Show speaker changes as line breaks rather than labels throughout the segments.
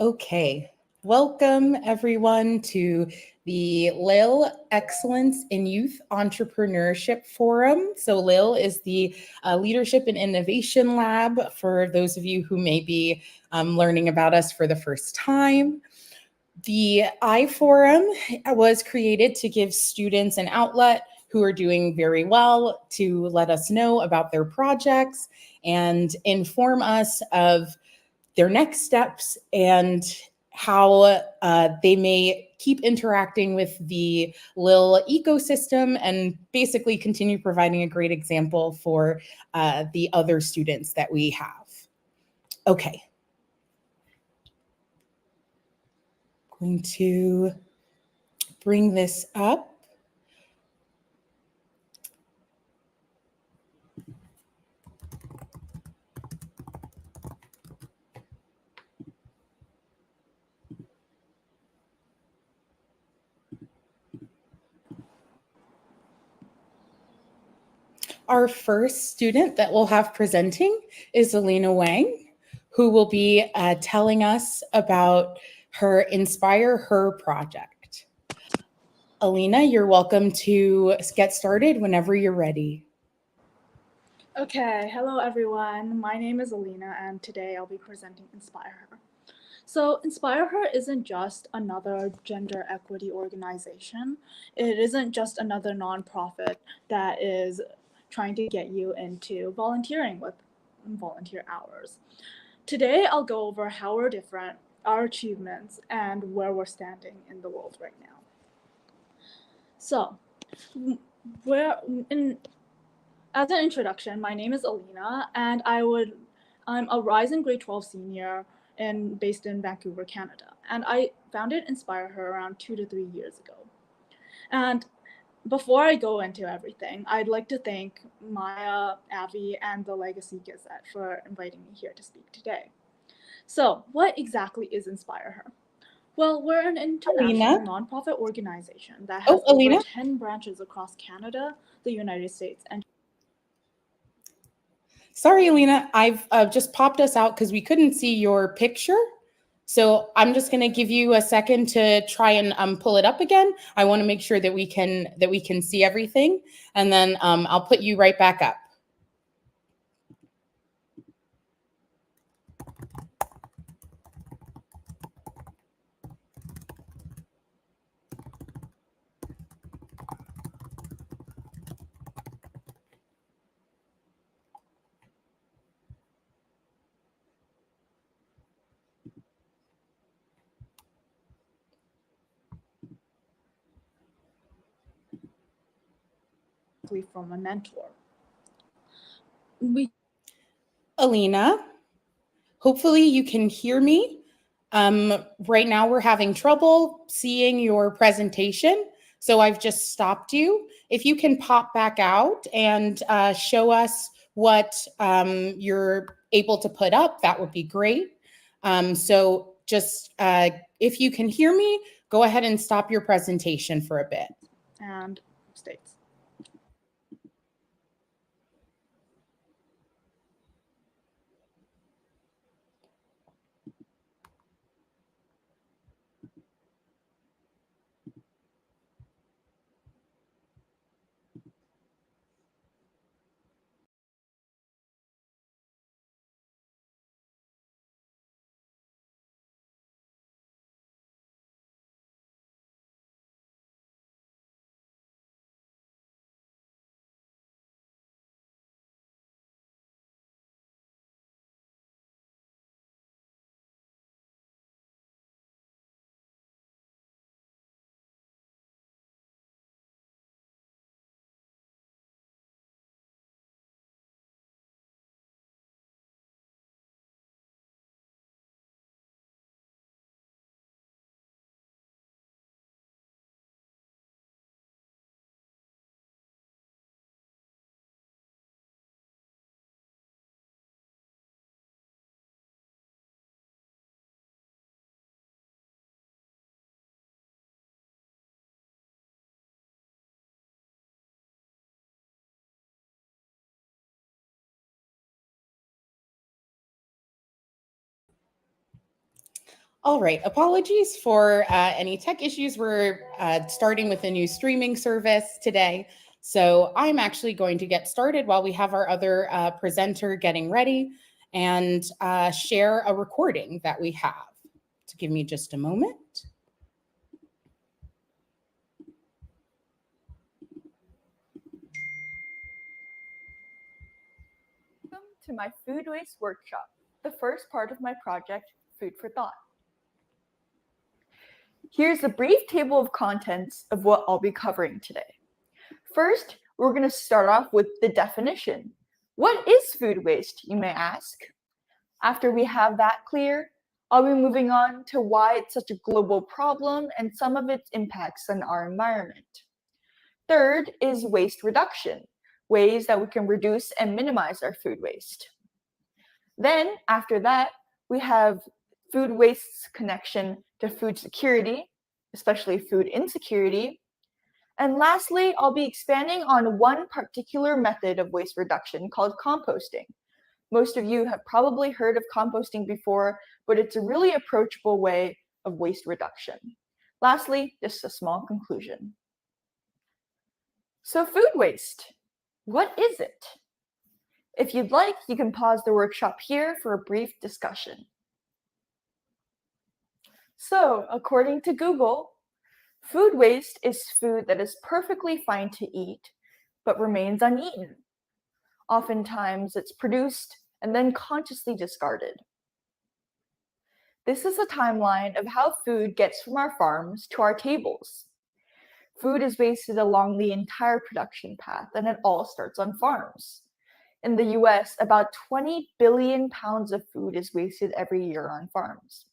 Okay, welcome everyone to the Lil Excellence in Youth Entrepreneurship Forum. So Lil is the Leadership and Innovation Lab for those of you who may be learning about us for the first time. The I-Forum was created to give students an outlet who are doing very well to let us know about their projects and inform us of their next steps and how they may keep interacting with the Lil ecosystem and basically continue providing a great example for the other students that we have. Okay. Going to bring this up. Our first student that we'll have presenting is Alina Huang, who will be telling us about her InspiHER project. Alina, you're welcome to get started whenever you're ready.
Okay, hello everyone. My name is Alina and today I'll be presenting InspiHER. So InspiHER isn't just another gender equity organization. It isn't just another nonprofit that is trying to get you into volunteering with volunteer hours. Today I'll go over how we're different, our achievements, and where we're standing in the world right now. So, as an introduction, my name is Alina, and I'm a rising grade 12 senior based in Vancouver, Canada. And I founded InspiHER around 2 to 3 years ago. And before I go into everything, I'd like to thank Maya, Avi, and the Legacy Gazette for inviting me here to speak today. So, what exactly is InspiHER? Well, we're an international nonprofit organization that has over 10 branches across Canada, the United States, and
Sorry, Alina, I've just popped us out because we couldn't see your picture. So I'm just going to give you a second to try and pull it up again. I want to make sure that we can see everything, and then I'll put you right back up.
from a mentor.
Alina, hopefully you can hear me. Right now we're having trouble seeing your presentation, so I've just stopped you. If you can pop back out and show us what you're able to put up, that would be great. So just if you can hear me, go ahead and stop your presentation for a bit.
And states.
All right, apologies for any tech issues. We're starting with a new streaming service today. So I'm actually going to get started while we have our other presenter getting ready and share a recording that we have. So give me just a moment.
Welcome to my food waste workshop, the first part of my project, Food for Thought. Here's a brief table of contents of what I'll be covering today. First, we're going to start off with the definition. What is food waste, you may ask? After we have that clear, I'll be moving on to why it's such a global problem and some of its impacts on our environment. Third is waste reduction, ways that we can reduce and minimize our food waste. Then, after that, we have food waste's connection to food security, especially food insecurity. And lastly, I'll be expanding on one particular method of waste reduction called composting. Most of you have probably heard of composting before, but it's a really approachable way of waste reduction. Lastly, just a small conclusion. So food waste, what is it? If you'd like, you can pause the workshop here for a brief discussion. So, according to Google, food waste is food that is perfectly fine to eat, but remains uneaten. Oftentimes, it's produced and then consciously discarded. This is a timeline of how food gets from our farms to our tables. Food is wasted along the entire production path, and it all starts on farms. In the US, about 20 billion pounds of food is wasted every year on farms.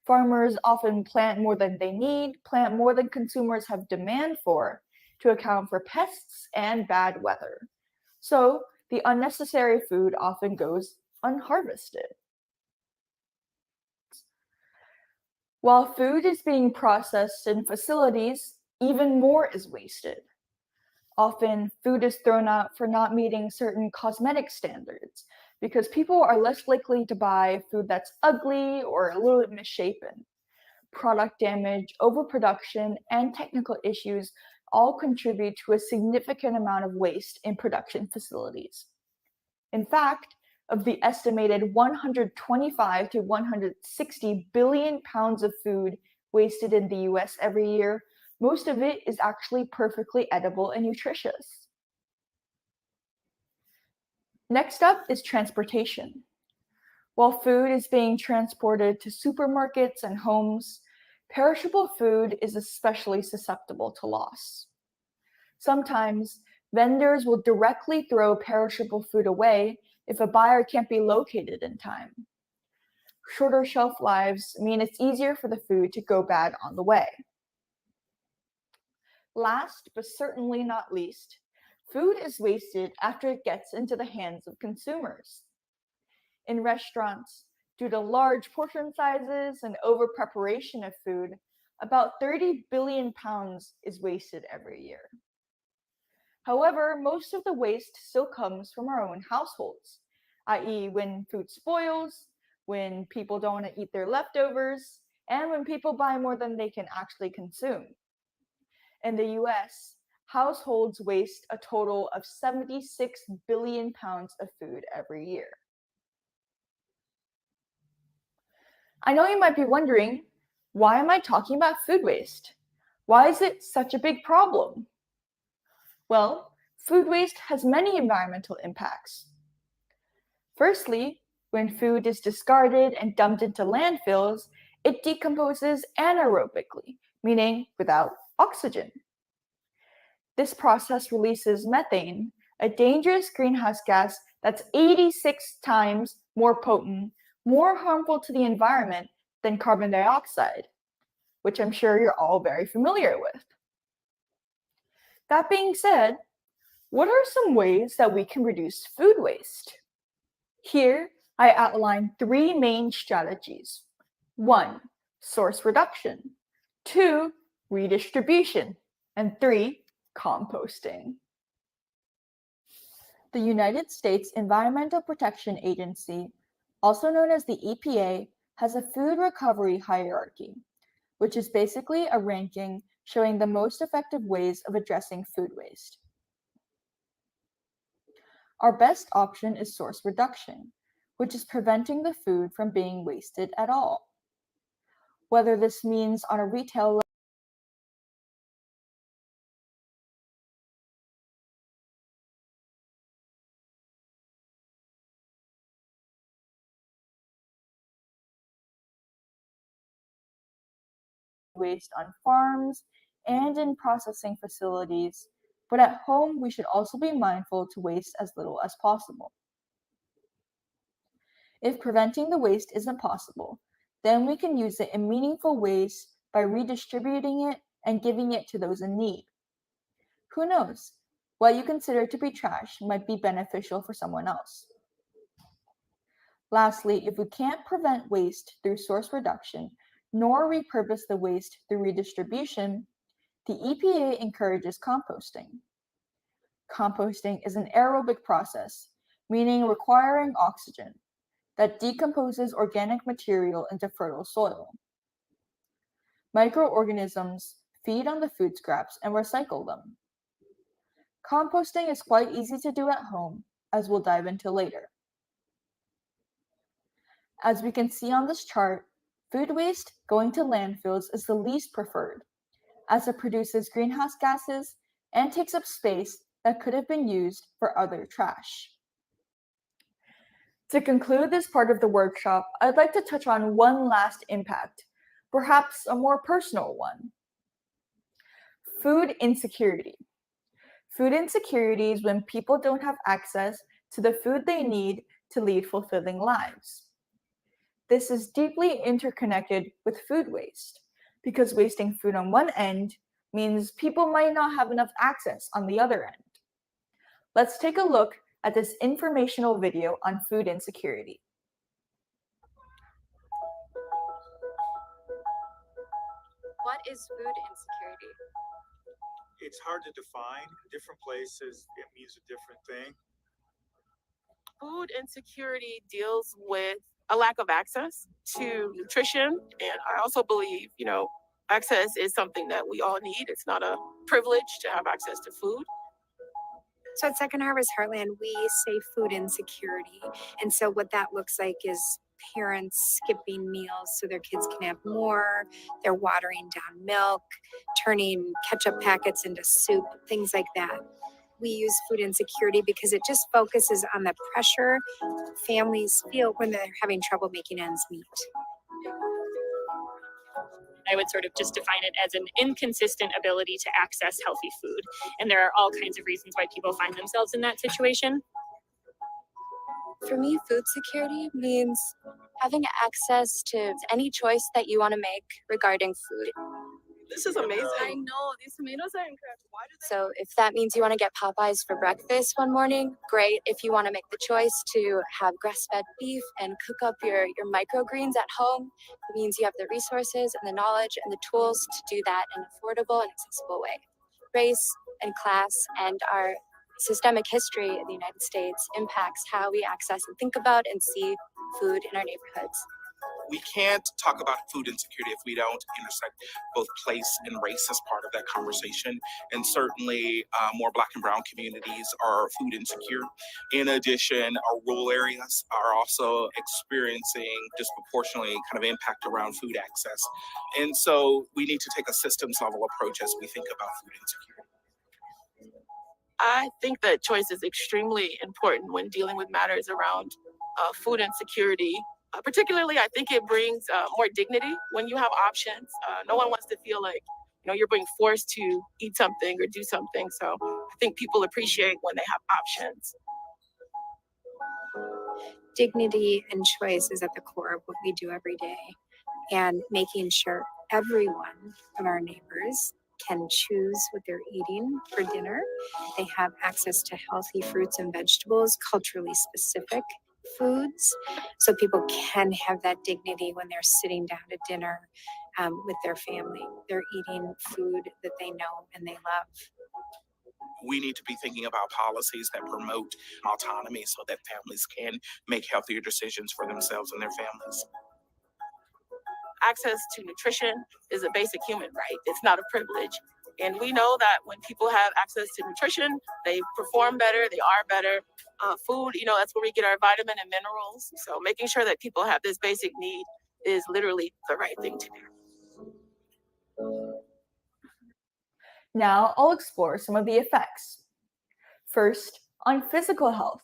Farmers often plant more than they need, plant more than consumers have demand for, to account for pests and bad weather. So, the unnecessary food often goes unharvested. While food is being processed in facilities, even more is wasted. Often, food is thrown out for not meeting certain cosmetic standards because people are less likely to buy food that's ugly or a little bit misshapen. Product damage, overproduction, and technical issues all contribute to a significant amount of waste in production facilities. In fact, of the estimated 125 to 160 billion pounds of food wasted in the US every year, most of it is actually perfectly edible and nutritious. Next up is transportation. While food is being transported to supermarkets and homes, perishable food is especially susceptible to loss. Sometimes, vendors will directly throw perishable food away if a buyer can't be located in time. Shorter shelf lives mean it's easier for the food to go bad on the way. Last, but certainly not least, food is wasted after it gets into the hands of consumers. In restaurants, due to large portion sizes and over-preparation of food, about 30 billion pounds is wasted every year. However, most of the waste still comes from our own households, i.e. when food spoils, when people don't want to eat their leftovers, and when people buy more than they can actually consume. In the US, households waste a total of 76 billion pounds of food every year. I know you might be wondering, why am I talking about food waste? Why is it such a big problem? Well, food waste has many environmental impacts. Firstly, when food is discarded and dumped into landfills, it decomposes anaerobically, meaning without oxygen. This process releases methane, a dangerous greenhouse gas that's 86 times more potent, more harmful to the environment than carbon dioxide, which I'm sure you're all very familiar with. That being said, what are some ways that we can reduce food waste? Here, I outline 3 main strategies. 1, source reduction. 2, redistribution. And 3, composting. The United States Environmental Protection Agency, also known as the EPA, has a food recovery hierarchy, which is basically a ranking showing the most effective ways of addressing food waste. Our best option is source reduction, which is preventing the food from being wasted at all. Whether this means on a retail level, waste on farms and in processing facilities, but at home we should also be mindful to waste as little as possible. If preventing the waste isn't possible, then we can use it in meaningful ways by redistributing it and giving it to those in need. Who knows? What you consider to be trash might be beneficial for someone else. Lastly, if we can't prevent waste through source reduction, nor repurpose the waste through redistribution, the EPA encourages composting. Composting is an aerobic process, meaning requiring oxygen, that decomposes organic material into fertile soil. Microorganisms feed on the food scraps and recycle them. Composting is quite easy to do at home, as we'll dive into later. As we can see on this chart, food waste going to landfills is the least preferred, as it produces greenhouse gases and takes up space that could have been used for other trash. To conclude this part of the workshop, I'd like to touch on one last impact, perhaps a more personal one. Food insecurity. Food insecurity is when people don't have access to the food they need to lead fulfilling lives. This is deeply interconnected with food waste, because wasting food on one end means people might not have enough access on the other end. Let's take a look at this informational video on food insecurity.
What is food insecurity?
It's hard to define. In different places, it means a different thing.
Food insecurity deals with a lack of access to nutrition. And I also believe, access is something that we all need. It's not a privilege to have access to food.
So at Second Harvest Heartland, we say food insecurity. And so what that looks like is parents skipping meals so their kids can have more. They're watering down milk, turning ketchup packets into soup, things like that. We use food insecurity because it just focuses on the pressure families feel when they're having trouble making ends meet.
I would sort of just define it as an inconsistent ability to access healthy food. And there are all kinds of reasons why people find themselves in that situation.
For me, food security means having access to any choice that you want to make regarding food.
This is amazing.
I know, these tomatoes are incredible. Why do
So if that means you want to get Popeyes for breakfast one morning, great. If you want to make the choice to have grass-fed beef and cook up your microgreens at home, it means you have the resources and the knowledge and the tools to do that in an affordable and accessible way. Race and class and our systemic history in the United States impacts how we access and think about and see food in our neighborhoods.
We can't talk about food insecurity if we don't intersect both place and race as part of that conversation. And certainly more Black and brown communities are food insecure. In addition, our rural areas are also experiencing disproportionately kind of impact around food access. And so we need to take a systems level approach as we think about food insecurity.
I think that choice is extremely important when dealing with matters around food insecurity. Particularly, I think it brings more dignity when you have options. No one wants to feel like, you're being forced to eat something or do something. So I think people appreciate when they have options.
Dignity and choice is at the core of what we do every day, and making sure every one of our neighbors can choose what they're eating for dinner. They have access to healthy fruits and vegetables, culturally specific foods, so people can have that dignity when they're sitting down to dinner with their family. They're eating food that they know and they love.
We need to be thinking about policies that promote autonomy so that families can make healthier decisions for themselves and their families.
access to nutrition is a basic human right. It's not a privilege. And we know that when people have access to nutrition, they perform better, they are better. Food, that's where we get our vitamin and minerals. So making sure that people have this basic need is literally the right thing to do.
Now I'll explore some of the effects. First, on physical health.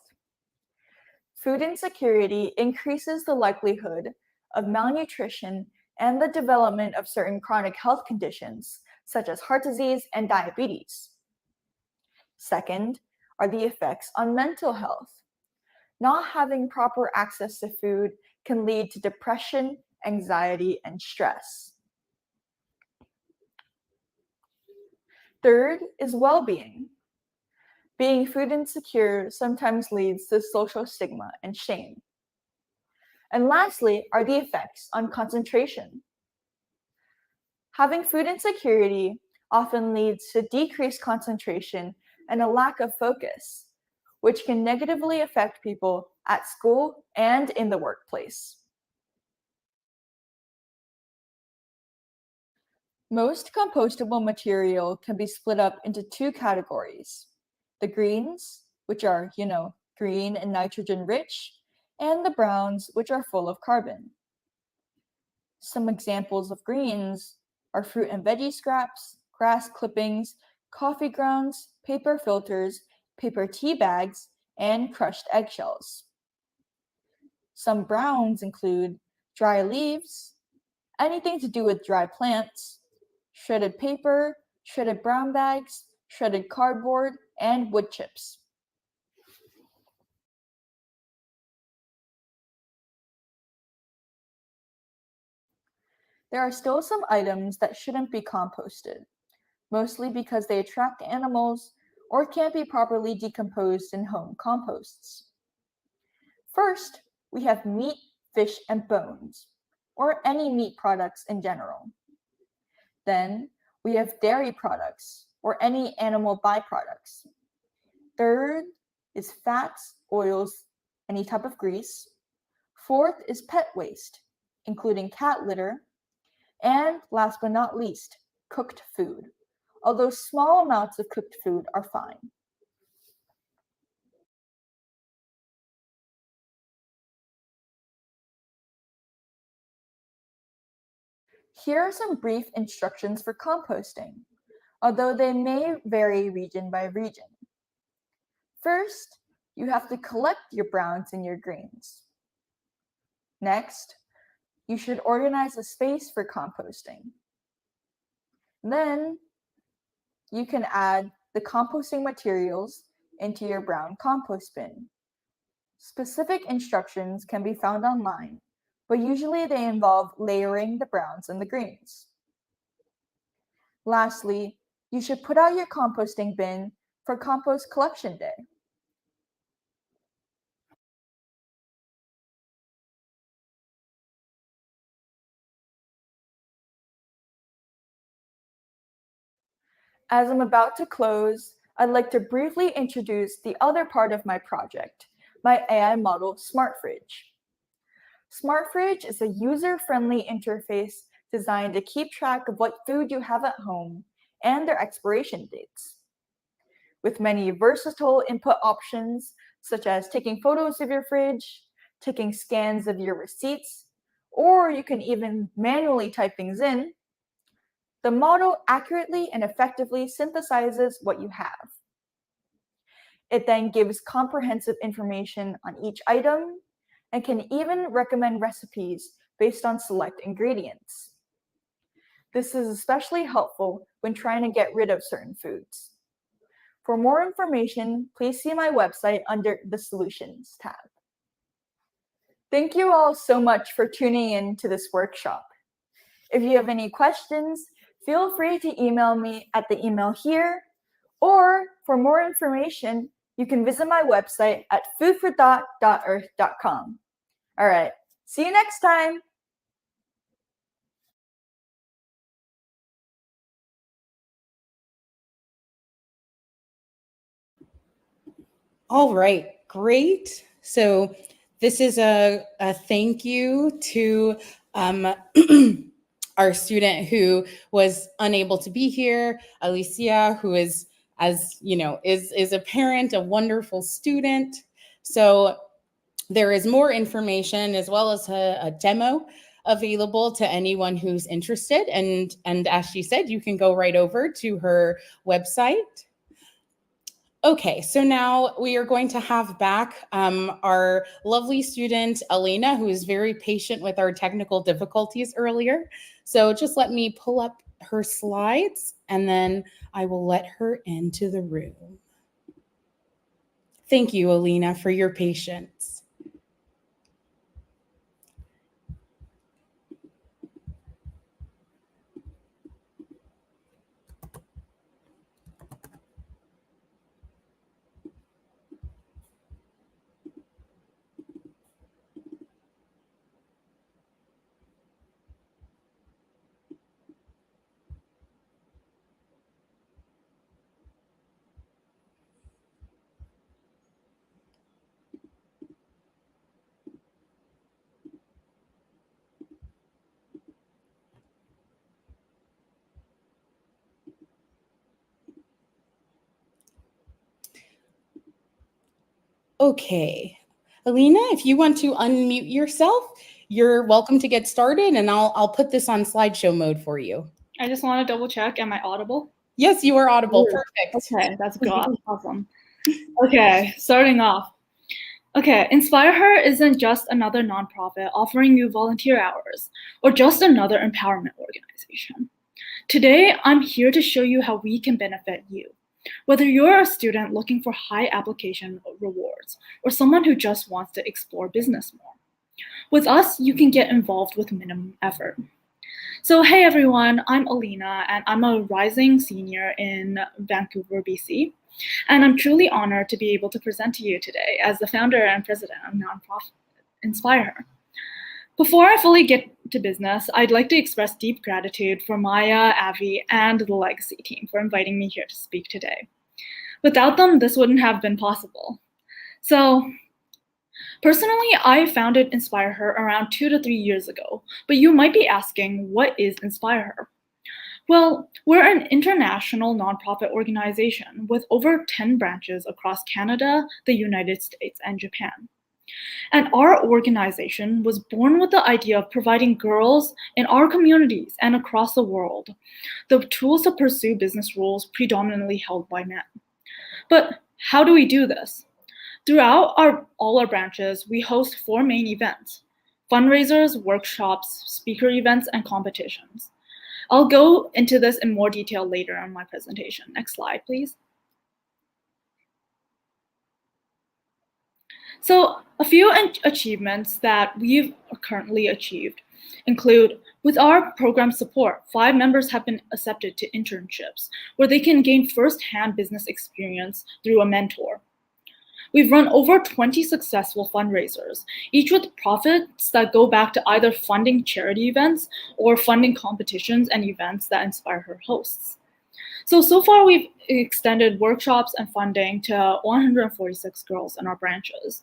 Food insecurity increases the likelihood of malnutrition and the development of certain chronic health conditions, such as heart disease and diabetes. Second are the effects on mental health. Not having proper access to food can lead to depression, anxiety, and stress. Third is well-being. Being food insecure sometimes leads to social stigma and shame. And lastly are the effects on concentration. Having food insecurity often leads to decreased concentration and a lack of focus, which can negatively affect people at school and in the workplace. Most compostable material can be split up into two categories: the greens, which are, green and nitrogen rich, and the browns, which are full of carbon. Some examples of greens are fruit and veggie scraps, grass clippings, coffee grounds, paper filters, paper tea bags, and crushed eggshells. Some browns include dry leaves, anything to do with dry plants, shredded paper, shredded brown bags, shredded cardboard, and wood chips. There are still some items that shouldn't be composted, mostly because they attract animals or can't be properly decomposed in home composts. First, we have meat, fish, and bones, or any meat products in general. Then, we have dairy products, or any animal byproducts. Third is fats, oils, any type of grease. Fourth is pet waste, including cat litter. And last but not least, cooked food, although small amounts of cooked food are fine. Here are some brief instructions for composting, although they may vary region by region. First, you have to collect your browns and your greens. Next, you should organize a space for composting. Then, you can add the composting materials into your brown compost bin. Specific instructions can be found online, but usually they involve layering the browns and the greens. Lastly, you should put out your composting bin for compost collection day. As I'm about to close, I'd like to briefly introduce the other part of my project, my AI model, SmartFridge. SmartFridge is a user-friendly interface designed to keep track of what food you have at home and their expiration dates. With many versatile input options, such as taking photos of your fridge, taking scans of your receipts, or you can even manually type things in, the model accurately and effectively synthesizes what you have. It then gives comprehensive information on each item and can even recommend recipes based on select ingredients. This is especially helpful when trying to get rid of certain foods. For more information, please see my website under the Solutions tab. Thank you all so much for tuning in to this workshop. If you have any questions, feel free to email me at the email here, or for more information, you can visit my website at foodforthought.earth.com. All right, see you next time.
All right, great. So this is a thank you to our student who was unable to be here, Alicia, who is, as you know, is a parent, a wonderful student. So there is more information as well as a demo available to anyone who's interested. And as she said, you can go right over to her website. Okay, so now we are going to have back our lovely student, Alina, who is very patient with our technical difficulties earlier. So just let me pull up her slides and then I will let her into the room. Thank you, Alina, for your patience. Okay, Alina, if you want to unmute yourself, you're welcome to get started, and I'll put this on slideshow mode for you.
I just want to double check. Am I audible?
Yes, you are audible.
Ooh,
Perfect.
Okay, that's good. Awesome. Okay, starting off. Okay, InspiHER isn't just another nonprofit offering you volunteer hours or just another empowerment organization. Today, I'm here to show you how we can benefit you. Whether you're a student looking for high application rewards or someone who just wants to explore business more. With us, you can get involved with minimum effort. So hey everyone, I'm Alina and I'm a rising senior in Vancouver, BC. And I'm truly honored to be able to present to you today as the founder and president of nonprofit InspiHER. Before I fully get to business, I'd like to express deep gratitude for Maya, Avi, and the Legacy team for inviting me here to speak today. Without them, this wouldn't have been possible. So, personally, I founded InspiHER around 2 to 3 years ago, but you might be asking, what is InspiHER? Well, we're an international nonprofit organization with over 10 branches across Canada, the United States, and Japan. And our organization was born with the idea of providing girls in our communities and across the world the tools to pursue business roles predominantly held by men. But how do we do this? Throughout all our branches, we host 4 main events: fundraisers, workshops, speaker events, and competitions. I'll go into this in more detail later in my presentation. Next slide, please. So a few achievements that we've currently achieved include, with our program support, 5 members have been accepted to internships where they can gain first-hand business experience through a mentor. We've run over 20 successful fundraisers, each with profits that go back to either funding charity events or funding competitions and events that InspiHER hosts. So far we've extended workshops and funding to 146 girls in our branches,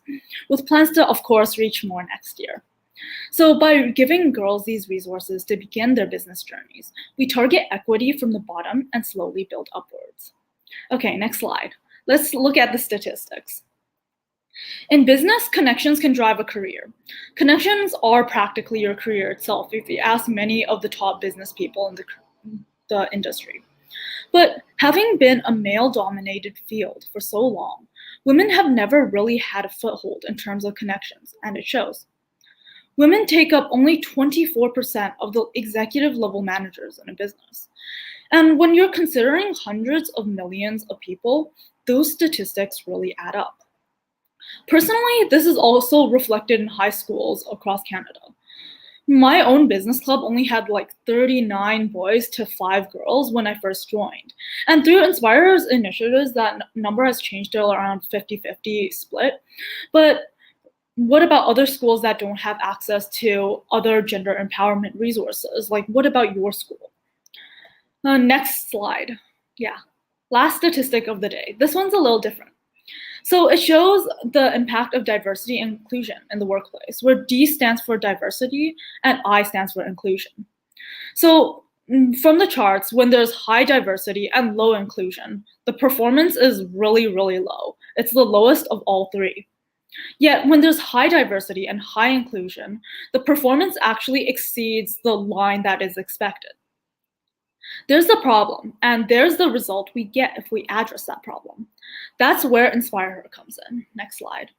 with plans to, of course, reach more next year. So by giving girls these resources to begin their business journeys, we target equity from the bottom and slowly build upwards. Okay, next slide. Let's look at the statistics. In business, connections can drive a career. Connections are practically your career itself if you ask many of the top business people in the industry. But having been a male-dominated field for so long, women have never really had a foothold in terms of connections, and it shows. Women take up only 24% of the executive level managers in a business. And when you're considering hundreds of millions of people, those statistics really add up. Personally, this is also reflected in high schools across Canada. My own business club only had like 39 boys to 5 girls when I first joined. And through InspiHER's initiatives, that number has changed to around 50-50 split. But what about other schools that don't have access to other gender empowerment resources? Like, what about your school? Next slide. Yeah, last statistic of the day. This one's a little different. So it shows the impact of diversity and inclusion in the workplace, where D stands for diversity and I stands for inclusion. So from the charts, when there's high diversity and low inclusion, the performance is really, really low. It's the lowest of all three. Yet when there's high diversity and high inclusion, the performance actually exceeds the line that is expected. There's the problem, and there's the result we get if we address that problem. That's where InspiHER comes in. Next slide.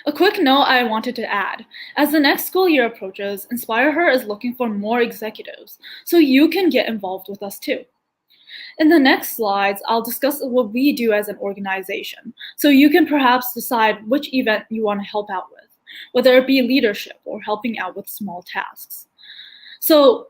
A quick note I wanted to add. As the next school year approaches, InspiHER is looking for more executives, so you can get involved with us too. In the next slides, I'll discuss what we do as an organization, so you can perhaps decide which event you want to help out with, whether it be leadership or helping out with small tasks. So,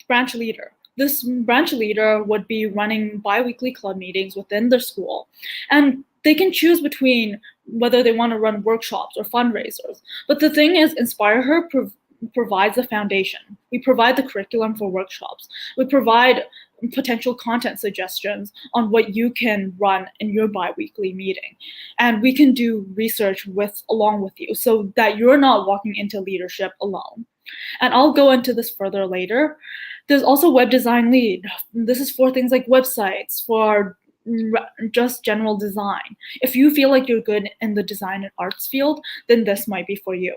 branch leader. This branch leader would be running bi-weekly club meetings within their school, and they can choose between whether they want to run workshops or fundraisers. But the thing is, InspiHER provides the foundation. We provide the curriculum for workshops. We provide potential content suggestions on what you can run in your bi-weekly meeting. And we can do research along with you so that you're not walking into leadership alone. And I'll go into this further later. There's also web design lead. This is for things like websites, for just general design. If you feel like you're good in the design and arts field, then this might be for you.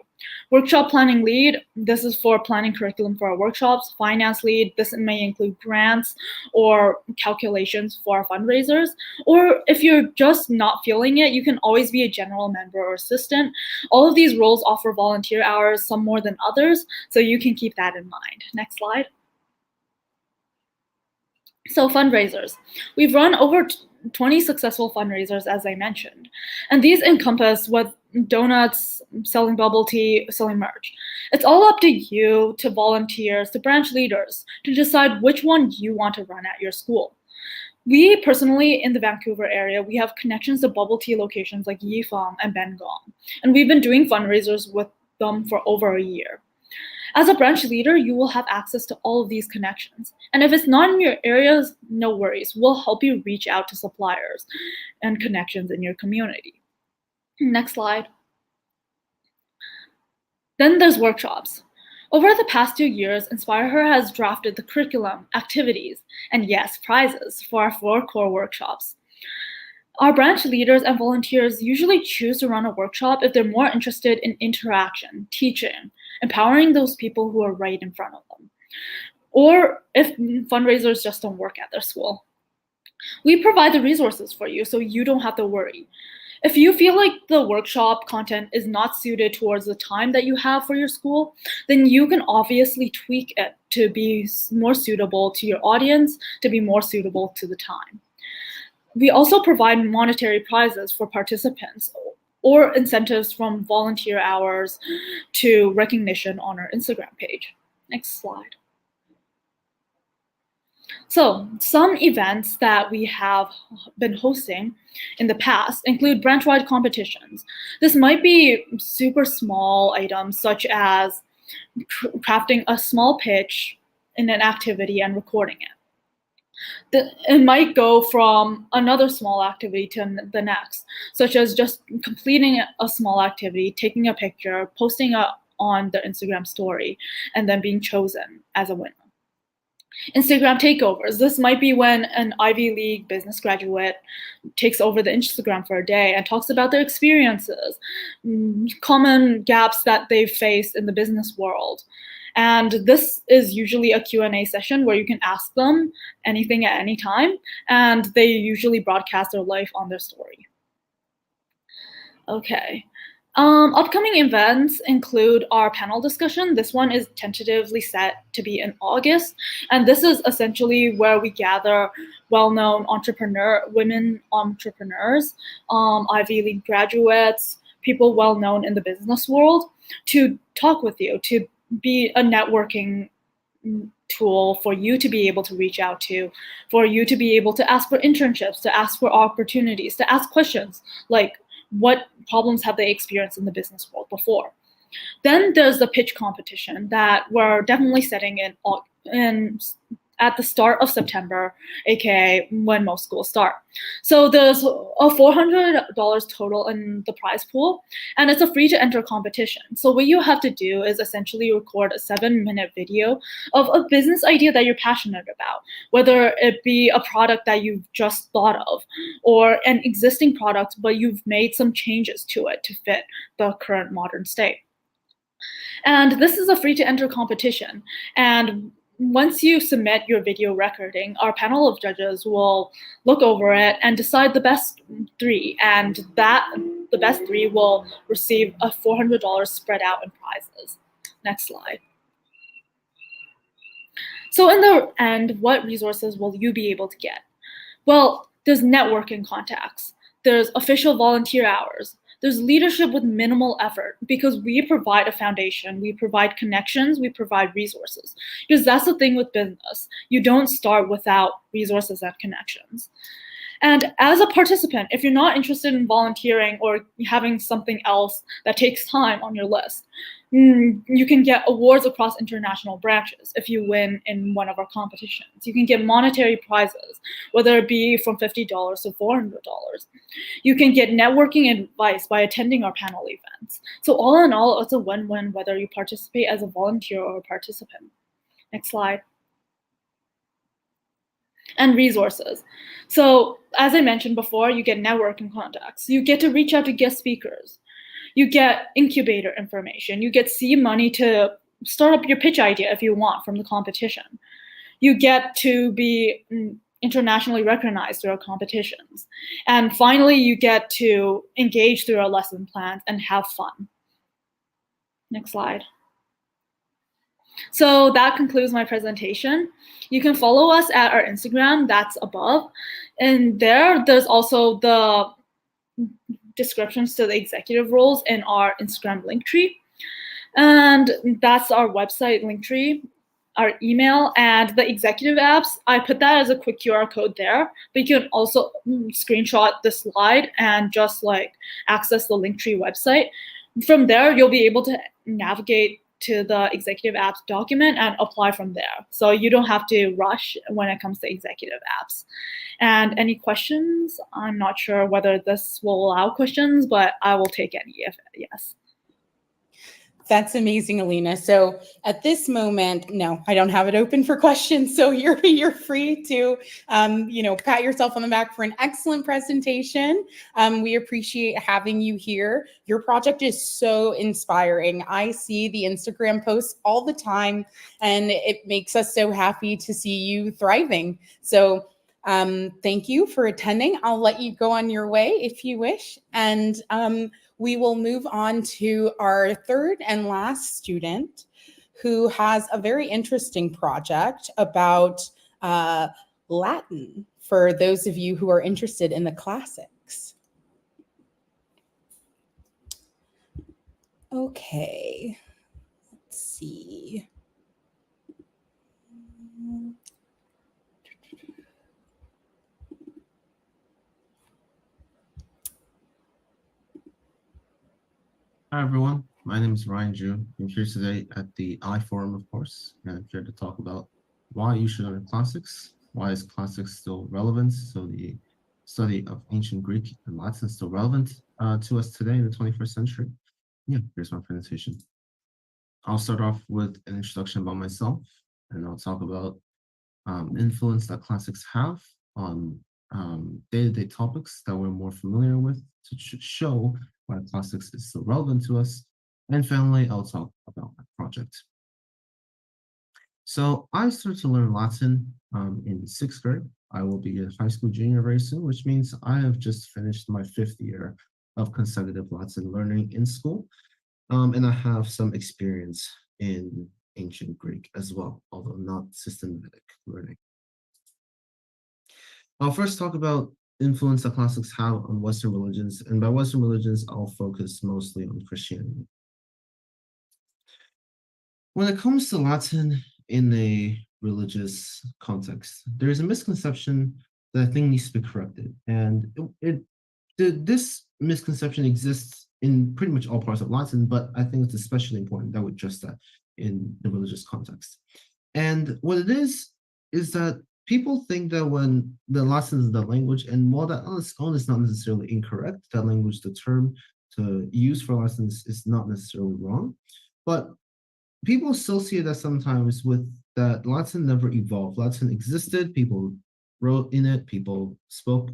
Workshop planning lead, this is for planning curriculum for our workshops. Finance lead, this may include grants or calculations for our fundraisers. Or if you're just not feeling it, you can always be a general member or assistant. All of these roles offer volunteer hours, some more than others, so you can keep that in mind. Next slide. So fundraisers. We've run over 20 successful fundraisers, as I mentioned. And these encompass what donuts, selling bubble tea, selling merch. It's all up to you, to volunteers, to branch leaders, to decide which one you want to run at your school. We personally, in the Vancouver area, we have connections to bubble tea locations like Yifang and Bengong. And we've been doing fundraisers with them for over a year. As a branch leader, you will have access to all of these connections. And if it's not in your areas, no worries. We'll help you reach out to suppliers and connections in your community. Next slide. Then there's workshops. Over the past 2 years, InspiHER has drafted the curriculum, activities, and yes, prizes for our 4 core workshops. Our branch leaders and volunteers usually choose to run a workshop if they're more interested in interaction, teaching, empowering those people who are right in front of them, or if fundraisers just don't work at their school. We provide the resources for you so you don't have to worry. If you feel like the workshop content is not suited towards the time that you have for your school, then you can obviously tweak it to be more suitable to your audience, to be more suitable to the time. We also provide monetary prizes for participants or incentives from volunteer hours to recognition on our Instagram page. Next slide. So some events that we have been hosting in the past include branch-wide competitions. This might be super small items such as crafting a small pitch in an activity and recording it. It might go from another small activity to the next, such as just completing a small activity, taking a picture, posting it on the Instagram story, and then being chosen as a winner. Instagram takeovers. This might be when an Ivy League business graduate takes over the Instagram for a day and talks about their experiences, common gaps that they've faced in the business world. And this is usually a Q&A session where you can ask them anything at any time, and they usually broadcast their life on their story. Okay. Upcoming events include our panel discussion. This one is tentatively set to be in August, and this is essentially where we gather well-known women entrepreneurs, Ivy League graduates, people well-known in the business world, to talk with you, to be a networking tool for you to be able to reach out to, for you to be able to ask for internships, to ask for opportunities, to ask questions like what problems have they experienced in the business world before. Then there's the pitch competition that we're definitely setting in at the start of September, aka when most schools start. So there's a $400 total in the prize pool, and it's a free to enter competition. So what you have to do is essentially record a 7-minute video of a business idea that you're passionate about, whether it be a product that you've just thought of or an existing product, but you've made some changes to it to fit the current modern state. And this is a free to enter competition. And once you submit your video recording, our panel of judges will look over it and decide the best 3. And the best 3 will receive a $400 spread out in prizes. Next slide. So in the end, what resources will you be able to get? Well, there's networking contacts. There's official volunteer hours. There's leadership with minimal effort because we provide a foundation, we provide connections, we provide resources. Because that's the thing with business. You don't start without resources and connections. And as a participant, if you're not interested in volunteering or having something else that takes time on your list, you can get awards across international branches if you win in one of our competitions. You can get monetary prizes, whether it be from $50 to $400. You can get networking advice by attending our panel events. So all in all, it's a win-win whether you participate as a volunteer or a participant. Next slide. And resources. So as I mentioned before, you get networking contacts. You get to reach out to guest speakers. You get incubator information. You get seed money to start up your pitch idea if you want from the competition. You get to be internationally recognized through our competitions. And finally, you get to engage through our lesson plans and have fun. Next slide. So that concludes my presentation. You can follow us at our Instagram, that's above. And there's also the descriptions to the executive roles in our Instagram link tree. And that's our website link tree, our email, and the executive apps. I put that as a quick QR code there, but you can also screenshot the slide and just like access the link tree website. From there, you'll be able to navigate to the executive apps document and apply from there. So you don't have to rush when it comes to executive apps. And any questions? I'm not sure whether this will allow questions, but I will take any if yes.
That's amazing, Alina. So at this moment, no, I don't have it open for questions. So you're free to, pat yourself on the back for an excellent presentation. We appreciate having you here. Your project is so inspiring. I see the Instagram posts all the time, and it makes us so happy to see you thriving. So thank you for attending. I'll let you go on your way if you wish. And we will move on to our third and last student who has a very interesting project about Latin for those of you who are interested in the classics. Okay, let's see.
Hi everyone, my name is Ryan June. I'm here today at the iForum, of course, and I'm here to talk about why you should learn classics, why is classics still relevant, so the study of ancient Greek and Latin is still relevant to us today in the 21st century. Yeah, here's my presentation. I'll start off with an introduction about myself, and I'll talk about influence that classics have on day-to-day topics that we're more familiar with to show why classics is so relevant to us. And finally, I'll talk about my project. So I started to learn Latin in 6th grade. I will be a high school junior very soon, which means I have just finished my 5th year of consecutive Latin learning in school. And I have some experience in ancient Greek as well, although not systematic learning. I'll first talk about influence that classics have on Western religions, and by Western religions, I'll focus mostly on Christianity. When it comes to Latin in a religious context, there is a misconception that I think needs to be corrected, and this misconception exists in pretty much all parts of Latin, but I think it's especially important that we address that in the religious context. And what it is is that people think that when the Latin is the language, and while that on its own is not necessarily incorrect, that language, the term to use for Latin is not necessarily wrong, but people associate that sometimes with that Latin never evolved. Latin existed, people wrote in it, people spoke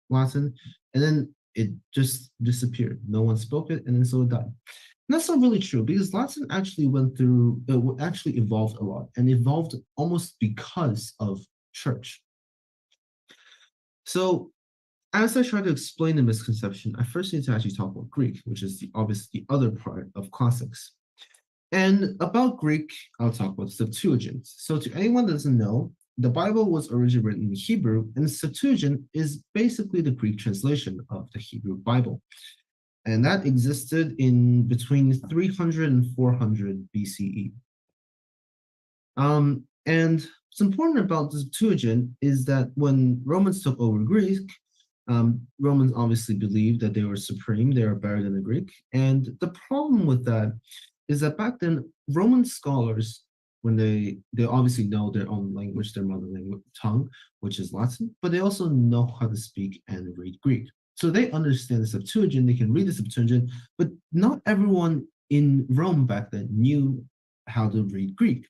Latin, and then it just disappeared. No one spoke it, and then so it died. And that's not really true because Latin actually went through, actually evolved a lot and evolved almost because of church. So as I try to explain the misconception, I first need to actually talk about Greek, which is the obviously the other part of classics. And about Greek, I'll talk about Septuagint. So to anyone that doesn't know, the Bible was originally written in Hebrew, and the Septuagint is basically the Greek translation of the Hebrew Bible. And that existed in between 300 and 400 BCE. And what's important about the Septuagint is that when Romans took over Greek, Romans obviously believed that they were supreme, they were better than the Greek. And the problem with that is that back then, Roman scholars, when they obviously know their own language, their mother language tongue, which is Latin, but they also know how to speak and read Greek. So they understand the Septuagint, they can read the Septuagint, but not everyone in Rome back then knew how to read Greek.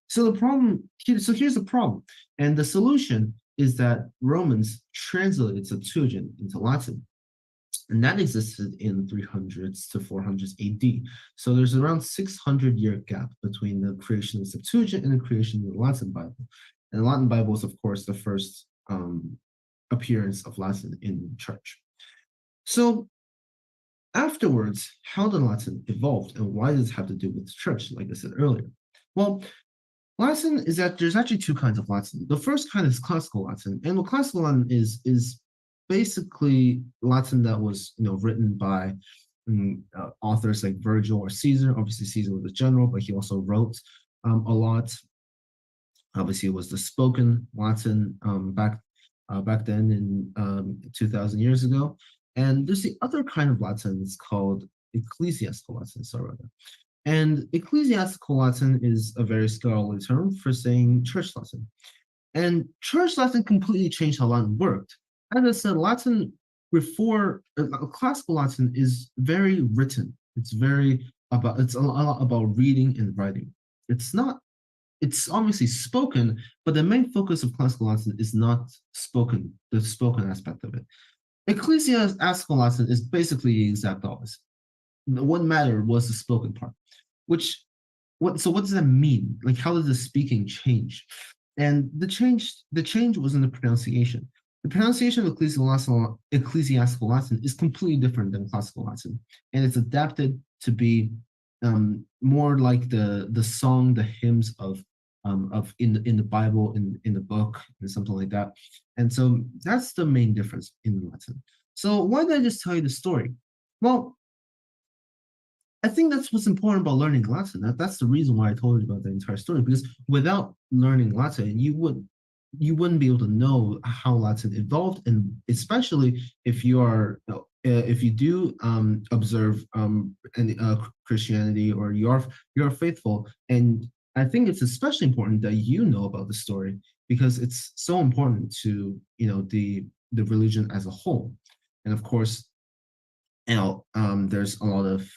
So here's the problem. And the solution is that Romans translated Septuagint into Latin. And that existed in 300s to 400s AD. So there's around 600-year gap between the creation of Septuagint and the creation of the Latin Bible. And the Latin Bible is, of course, the first appearance of Latin in church. So afterwards, how did Latin evolve and why does it have to do with the church, like I said earlier? Well, Latin is that there's actually two kinds of Latin. The first kind is classical Latin, and what classical Latin is basically Latin that was written by authors like Virgil or Caesar. Obviously, Caesar was a general, but he also wrote a lot. Obviously, it was the spoken Latin back then in 2,000 years ago. And there's the other kind of Latin. It's called ecclesiastical Latin. And ecclesiastical Latin is a very scholarly term for saying church Latin. And church Latin completely changed how Latin worked. As I said, Latin before classical Latin is very written. It's a lot about reading and writing. It's obviously spoken, but the main focus of classical Latin is not spoken, the spoken aspect of it. Ecclesiastical Latin is basically the exact opposite. What mattered was the spoken part. So what does that mean? Like, how does the speaking change? And the change was in the pronunciation. The pronunciation of ecclesiastical Latin is completely different than classical Latin, and it's adapted to be more like the song, the hymns of in the Bible, in the book, and something like that. And so that's the main difference in Latin. So why did I just tell you the story? Well, I think that's what's important about learning Latin. That's the reason why I told you about the entire story, because without learning Latin, you wouldn't be able to know how Latin evolved, and especially if you do observe Christianity, or you're faithful. And I think it's especially important that you know about the story, because it's so important to the religion as a whole. And of course, there's a lot of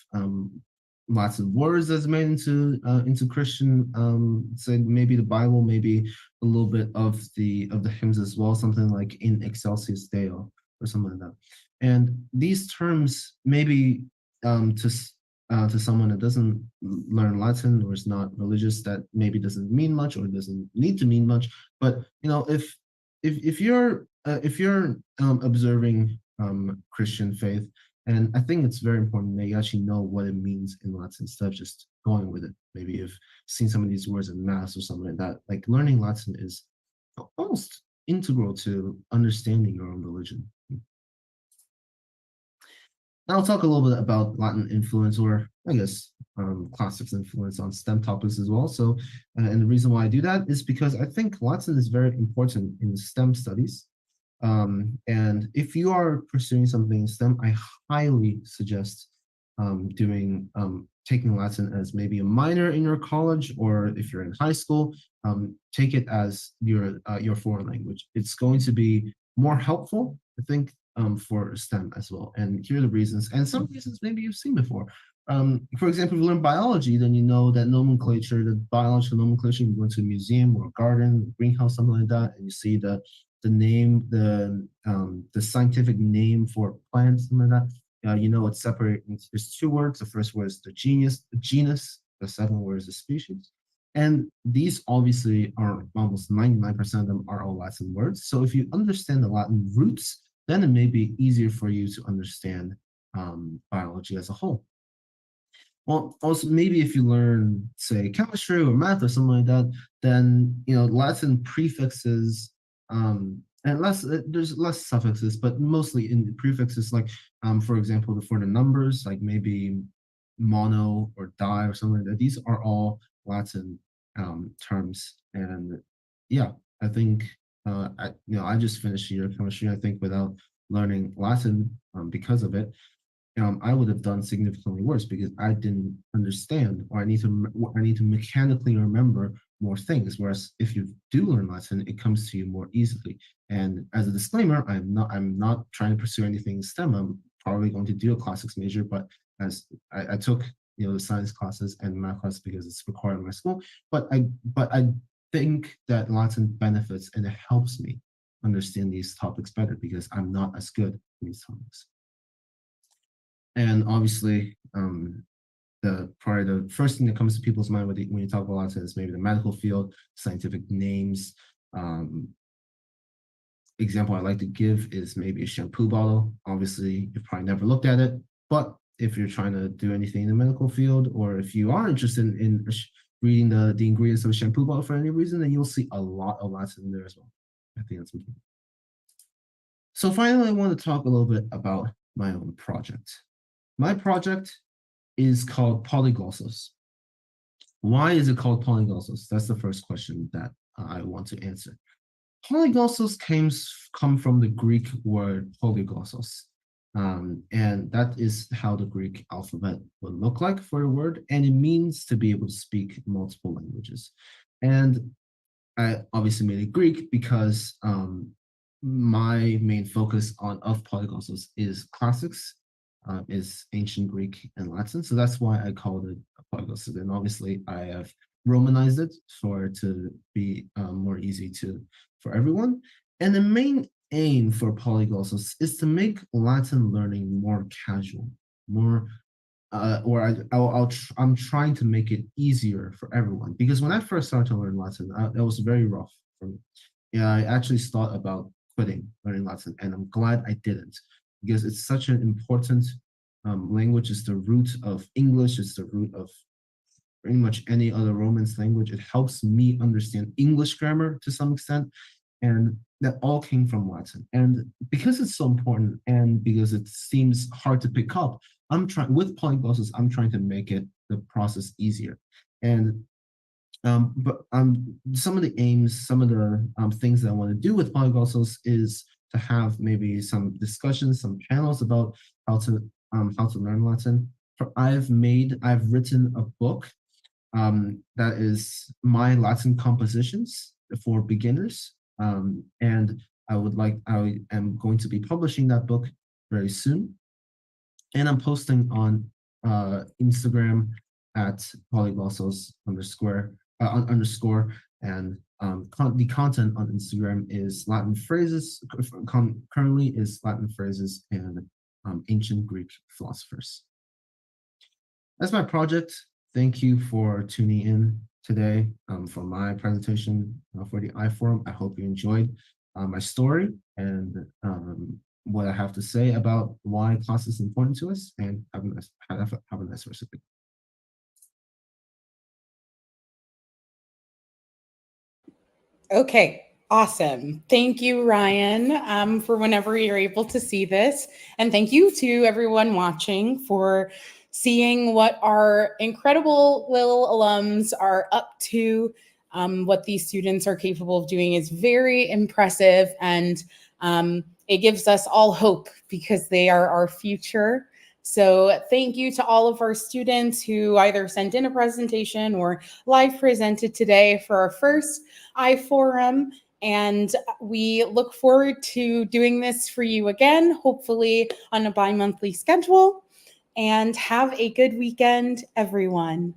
Latin words that's made into Christian, say maybe the Bible, maybe a little bit of the hymns as well, something like in excelsis Deo or something like that. And these terms maybe to someone that doesn't learn Latin or is not religious, that maybe doesn't mean much or doesn't need to mean much. But if you're observing Christian faith, and I think it's very important that you actually know what it means in Latin instead of just going with it. Maybe you've seen some of these words in Mass or something like that. Like, learning Latin is almost integral to understanding your own religion. Now I'll talk a little bit about Latin influence, or I guess classics influence on STEM topics as well. So, and the reason why I do that is because I think Latin is very important in STEM studies. And if you are pursuing something in STEM, I highly suggest taking Latin as maybe a minor in your college, or if you're in high school, take it as your foreign language. It's going to be more helpful, I think, for STEM as well. And here are the reasons, and some reasons maybe you've seen before. For example, if you learn biology, then you know that nomenclature, the biological nomenclature, you go to a museum or a garden, a greenhouse, something like that, and you see the name, the scientific name for plants, something like that. You know it's separated. There's two words. The first word is the genus. The second word is the species. And these obviously are almost 99% of them are all Latin words. So if you understand the Latin roots, then it may be easier for you to understand biology as a whole. Well, also maybe if you learn, say, chemistry or math or something like that, then Latin prefixes and there's less suffixes, but mostly in the prefixes, like for example, for the numbers, like maybe mono or di or something like that. These are all Latin terms, and yeah, I think I just finished a year of chemistry. I think without learning Latin because of it, I would have done significantly worse because I didn't understand, or I need to mechanically remember more things. Whereas if you do learn Latin, it comes to you more easily. And as a disclaimer, I'm not trying to pursue anything in STEM. I'm probably going to do a classics major, but as I took the science classes and math classes because it's required in my school. But I think that Latin benefits and it helps me understand these topics better because I'm not as good in these topics. And obviously, the first thing that comes to people's mind when you talk about Latin is maybe the medical field, scientific names. Example I like to give is maybe a shampoo bottle. Obviously, you've probably never looked at it, but if you're trying to do anything in the medical field, or if you are interested in reading the ingredients of a shampoo bottle for any reason, then you'll see a lot of Latin in there as well. I think that's important. So finally, I want to talk a little bit about my own project. My project is called Polyglossos. Why is it called Polyglossos? That's the first question that I want to answer. Polyglossos come from the Greek word polyglossos, and that is how the Greek alphabet would look like for the word, and it means to be able to speak multiple languages. And I obviously made it Greek because my main focus of Polyglossos is classics, is ancient Greek and Latin. So that's why I called it a Polyglossos. And obviously I have Romanized it for it to be more easy for everyone. And the main aim for Polyglossos is to make Latin learning more casual, more I'm trying to make it easier for everyone. Because when I first started to learn Latin, it was very rough for me. Yeah, I actually thought about quitting learning Latin, and I'm glad I didn't, because it's such an important language. It's the root of English. It's the root of pretty much any other Romance language. It helps me understand English grammar to some extent, and that all came from Latin. And because it's so important, and because it seems hard to pick up, with Polyglossos, I'm trying to make the process easier. And some of the aims, some of the things that I want to do with Polyglossos is to have maybe some discussions, some panels about how to learn Latin. I've written a book that is my Latin compositions for beginners, and I am going to be publishing that book very soon, and I'm posting on Instagram at polyglossos _ and the content on Instagram is Latin phrases. Currently is Latin phrases and ancient Greek philosophers. That's my project. Thank you for tuning in today for my presentation for the iForum. I hope you enjoyed my story and what I have to say about why class is important to us, and have a nice rest of the day.
Okay, awesome. Thank you, Ryan, for whenever you're able to see this. And thank you to everyone watching for seeing what our incredible little alums are up to. What these students are capable of doing is very impressive, and it gives us all hope because they are our future. So thank you to all of our students who either sent in a presentation or live presented today for our first iForum. And we look forward to doing this for you again, hopefully on a bi-monthly schedule. And have a good weekend, everyone.